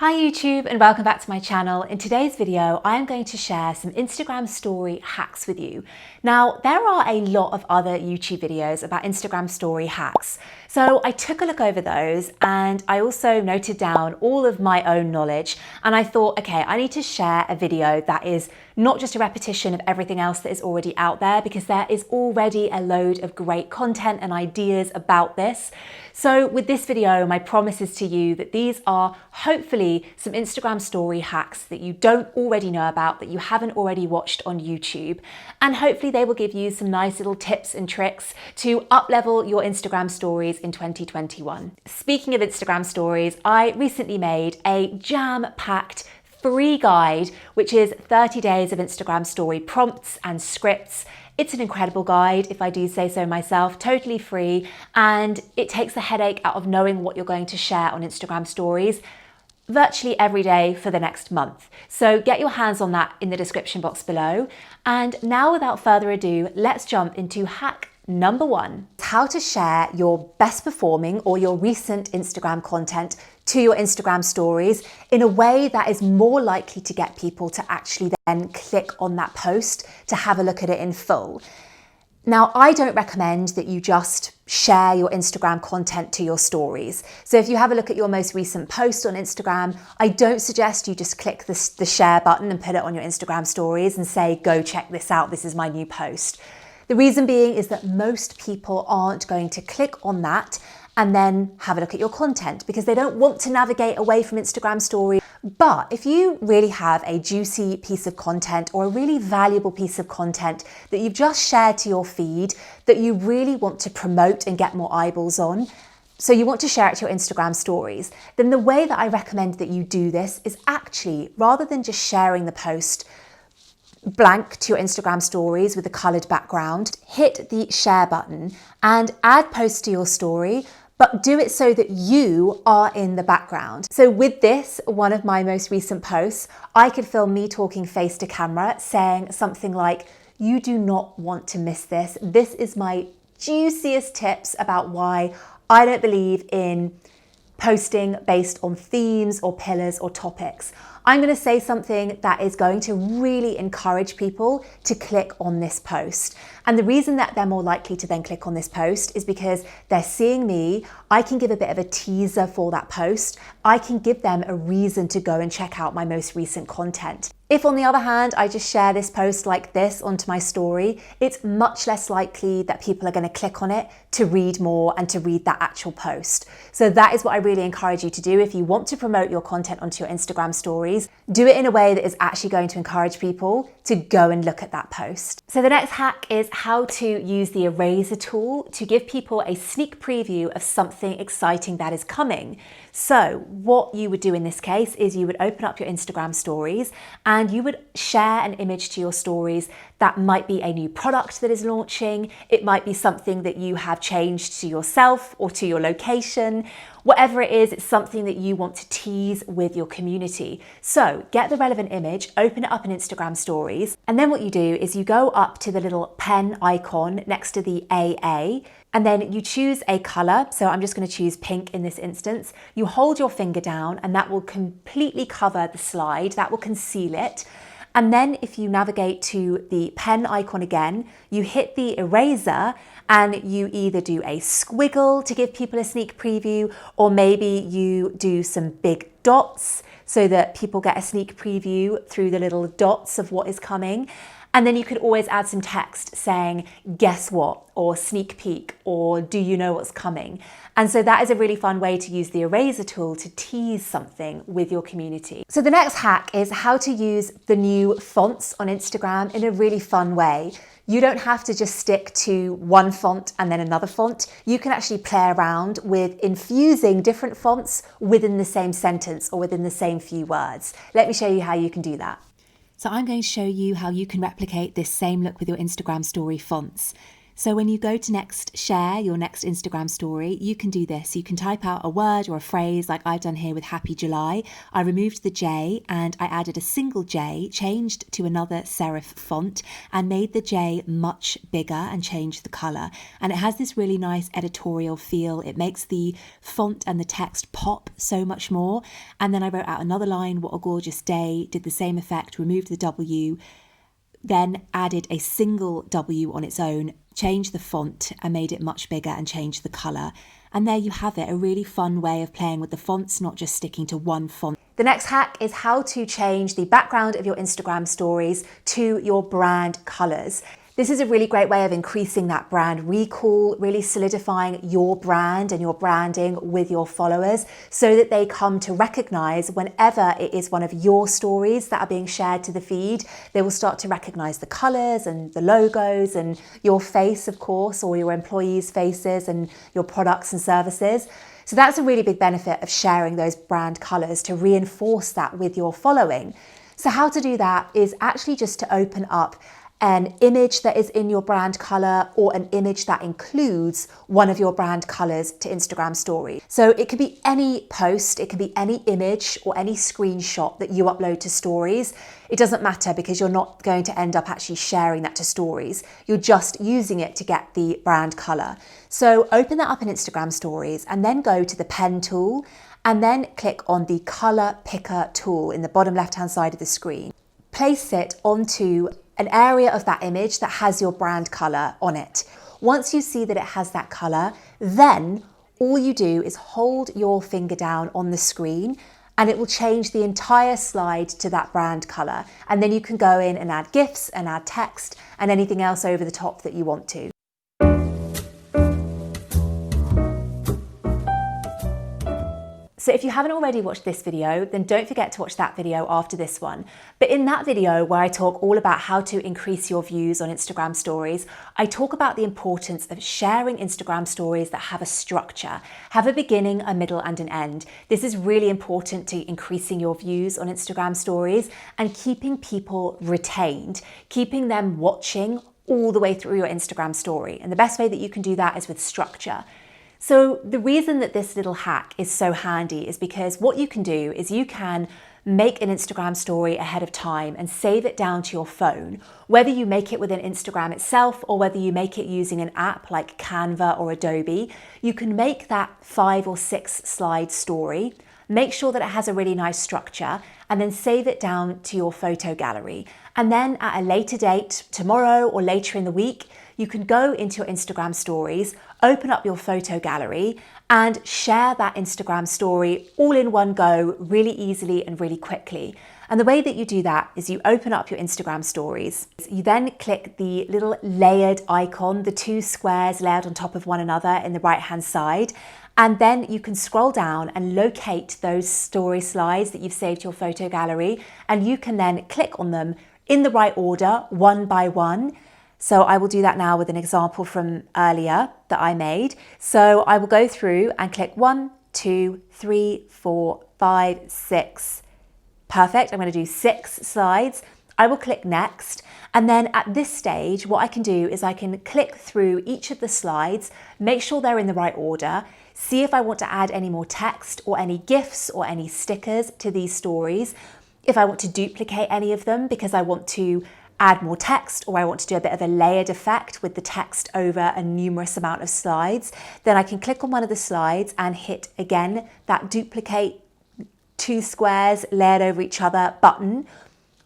Hi YouTube and welcome back to my channel. In today's video, I am going to share some Instagram story hacks with you. Now, there are a lot of other YouTube videos about Instagram story hacks. So I took a look over those and I also noted down all of my own knowledge. And I thought, okay, I need to share a video that is not just a repetition of everything else that is already out there, because there is already a load of great content and ideas about this. So with this video, my promise is to you that these are hopefully some Instagram story hacks that you don't already know about, that you haven't already watched on YouTube. And hopefully they will give you some nice little tips and tricks to up-level your Instagram stories in 2021. Speaking of Instagram stories, I recently made a jam-packed free guide, which is 30 days of Instagram story prompts and scripts. It's an incredible guide, if I do say so myself, totally free, and it takes the headache out of knowing what you're going to share on Instagram stories virtually every day for the next month. So get your hands on that in the description box below. And now, without further ado, let's jump into hack number one: how to share your best performing or your recent Instagram content to your Instagram stories in a way that is more likely to get people to actually then click on that post to have a look at it in full. Now, I don't recommend that you just share your Instagram content to your stories. So if you have a look at your most recent post on Instagram, I don't suggest you just click the share button and put it on your Instagram stories and say, go check this out, this is my new post. The reason being is that most people aren't going to click on that and then have a look at your content because they don't want to navigate away from Instagram stories. But if you really have a juicy piece of content or a really valuable piece of content that you've just shared to your feed that you really want to promote and get more eyeballs on, so you want to share it to your Instagram stories, then the way that I recommend that you do this is actually, rather than just sharing the post blank to your Instagram stories with a coloured background, hit the share button and add post to your story, but do it so that you are in the background. So with this, one of my most recent posts, I could film me talking face to camera saying something like, you do not want to miss this. This is my juiciest tips about why I don't believe in posting based on themes or pillars or topics. I'm going to say something that is going to really encourage people to click on this post. And the reason that they're more likely to then click on this post is because they're seeing me. I can give a bit of a teaser for that post. I can give them a reason to go and check out my most recent content. If, on the other hand, I just share this post like this onto my story, it's much less likely that people are going to click on it to read more and to read that actual post. So that is what I really encourage you to do. If you want to promote your content onto your Instagram stories, do it in a way that is actually going to encourage people to go and look at that post. So the next hack is how to use the eraser tool to give people a sneak preview of something exciting that is coming. So what you would do in this case is you would open up your Instagram stories and you would share an image to your stories that might be a new product that is launching. It might be something that you have changed to yourself or to your location. Whatever it is, it's something that you want to tease with your community. So get the relevant image, open it up in Instagram stories, and then what you do is you go up to the little pen icon next to the AA, and then you choose a color. So I'm just going to choose pink in this instance. You hold your finger down and that will completely cover the slide, that will conceal it. And then if you navigate to the pen icon again, you hit the eraser and you either do a squiggle to give people a sneak preview, or maybe you do some big dots so that people get a sneak preview through the little dots of what is coming. And then you could always add some text saying, guess what, or sneak peek, or do you know what's coming? And so that is a really fun way to use the eraser tool to tease something with your community. So the next hack is how to use the new fonts on Instagram in a really fun way. You don't have to just stick to one font and then another font. You can actually play around with infusing different fonts within the same sentence or within the same few words. Let me show you how you can do that. So I'm going to show you how you can replicate this same look with your Instagram story fonts. So when you go to next share your next Instagram story, you can do this. You can type out a word or a phrase like I've done here with Happy July. I removed the J and I added a single J, changed to another serif font and made the J much bigger and changed the colour. And it has this really nice editorial feel. It makes the font and the text pop so much more. And then I wrote out another line, what a gorgeous day, did the same effect, removed the W, then added a single W on its own, changed the font and made it much bigger and changed the colour. And there you have it, a really fun way of playing with the fonts, not just sticking to one font. The next hack is how to change the background of your Instagram stories to your brand colours. This is a really great way of increasing that brand recall, really solidifying your brand and your branding with your followers so that they come to recognize whenever it is one of your stories that are being shared to the feed, they will start to recognize the colors and the logos and your face, of course, or your employees' faces and your products and services. So that's a really big benefit of sharing those brand colors to reinforce that with your following. So how to do that is actually just to open up an image that is in your brand color or an image that includes one of your brand colors to Instagram story. So it could be any post, it could be any image or any screenshot that you upload to stories. It doesn't matter because you're not going to end up actually sharing that to stories. You're just using it to get the brand color. So open that up in Instagram stories and then go to the pen tool and then click on the color picker tool in the bottom left-hand side of the screen. Place it onto an area of that image that has your brand color on it. Once you see that it has that color, then all you do is hold your finger down on the screen and it will change the entire slide to that brand color. And then you can go in and add GIFs and add text and anything else over the top that you want to. So if you haven't already watched this video, then don't forget to watch that video after this one. But in that video where I talk all about how to increase your views on Instagram stories, I talk about the importance of sharing Instagram stories that have a structure, have a beginning, a middle and an end. This is really important to increasing your views on Instagram stories and keeping people retained, keeping them watching all the way through your Instagram story. And the best way that you can do that is with structure. So the reason that this little hack is so handy is because what you can do is you can make an Instagram story ahead of time and save it down to your phone, whether you make it within Instagram itself or whether you make it using an app like Canva or Adobe. You can make that 5 or 6 slide story, make sure that it has a really nice structure, and then save it down to your photo gallery. And then at a later date, tomorrow or later in the week, you can go into your Instagram stories, open up your photo gallery and share that Instagram story all in one go really easily and really quickly. And the way that you do that is you open up your Instagram stories. You then click the little layered icon, the 2 squares layered on top of one another in the right-hand side. And then you can scroll down and locate those story slides that you've saved to your photo gallery. And you can then click on them in the right order, one by one. So I will do that now with an example from earlier that I made. So I will go through and click 1, 2, 3, 4, 5, 6. Perfect. I'm going to do 6 slides. I will click next. And then at this stage, what I can do is I can click through each of the slides, make sure they're in the right order, see if I want to add any more text or any GIFs or any stickers to these stories. If I want to duplicate any of them because I want to add more text or I want to do a bit of a layered effect with the text over a numerous amount of slides, then I can click on one of the slides and hit again that duplicate 2 squares layered over each other button,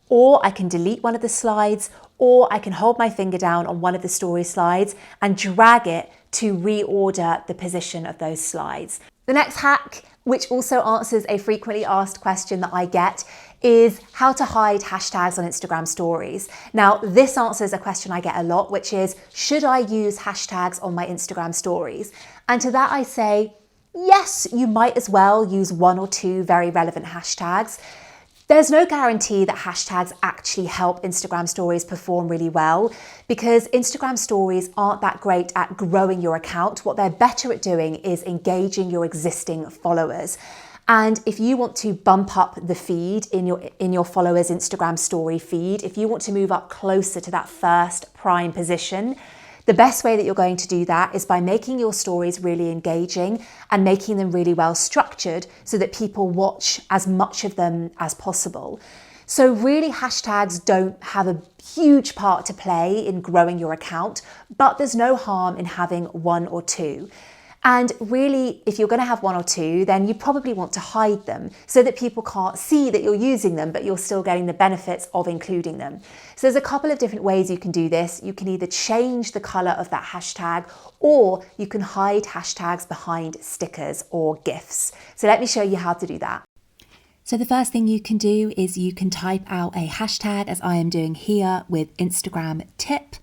or I can delete one of the slides, or I can hold my finger down on one of the story slides and drag it to reorder the position of those slides. The next hack, which also answers a frequently asked question that I get, is how to hide hashtags on Instagram stories. Now, this answers a question I get a lot, which is, should I use hashtags on my Instagram stories? And to that I say, yes, you might as well use 1 or 2 very relevant hashtags. There's no guarantee that hashtags actually help Instagram stories perform really well because Instagram stories aren't that great at growing your account. What they're better at doing is engaging your existing followers. And if you want to bump up the feed in your followers' Instagram story feed, if you want to move up closer to that first prime position, The best way that you're going to do that is by making your stories really engaging and making them really well structured so that people watch as much of them as possible. So really, hashtags don't have a huge part to play in growing your account, but there's no harm in having one or two. And really, if you're going to have one or two, then you probably want to hide them so that people can't see that you're using them, but you're still getting the benefits of including them. So there's a couple of different ways you can do this. You can either change the color of that hashtag, or you can hide hashtags behind stickers or GIFs. So let me show you how to do that. So the first thing you can do is you can type out a hashtag, as I am doing here with Instagram tip.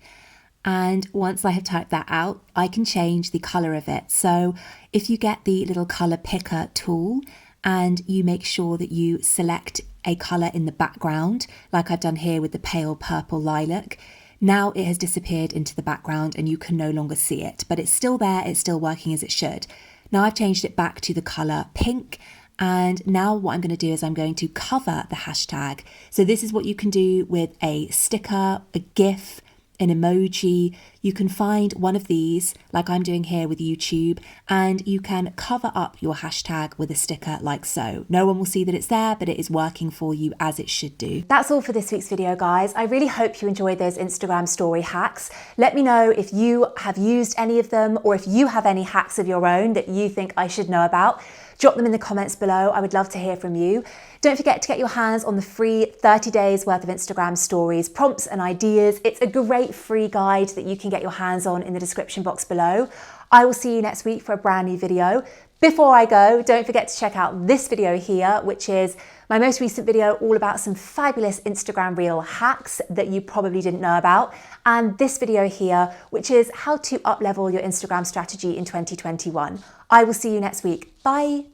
And once I have typed that out, I can change the color of it. So if you get the little color picker tool and you make sure that you select a color in the background, like I've done here with the pale purple lilac, now it has disappeared into the background and you can no longer see it, but it's still there, it's still working as it should. Now I've changed it back to the color pink. And now what I'm going to do is I'm going to cover the hashtag. So this is what you can do with a sticker, a GIF, an emoji. You can find one of these like I'm doing here with YouTube, and you can cover up your hashtag with a sticker like so. No one will see that it's there, but it is working for you as it should do. That's all for this week's video, guys. I really hope you enjoyed those Instagram story hacks. Let me know if you have used any of them or if you have any hacks of your own that you think I should know about. Drop them in the comments below. I would love to hear from you. Don't forget to get your hands on the free 30 days worth of Instagram stories, prompts and ideas. It's a great free guide that you can get your hands on in the description box below. I will see you next week for a brand new video. Before I go, don't forget to check out this video here, which is my most recent video all about some fabulous Instagram reel hacks that you probably didn't know about. And this video here, which is how to up-level your Instagram strategy in 2021. I will see you next week. Bye.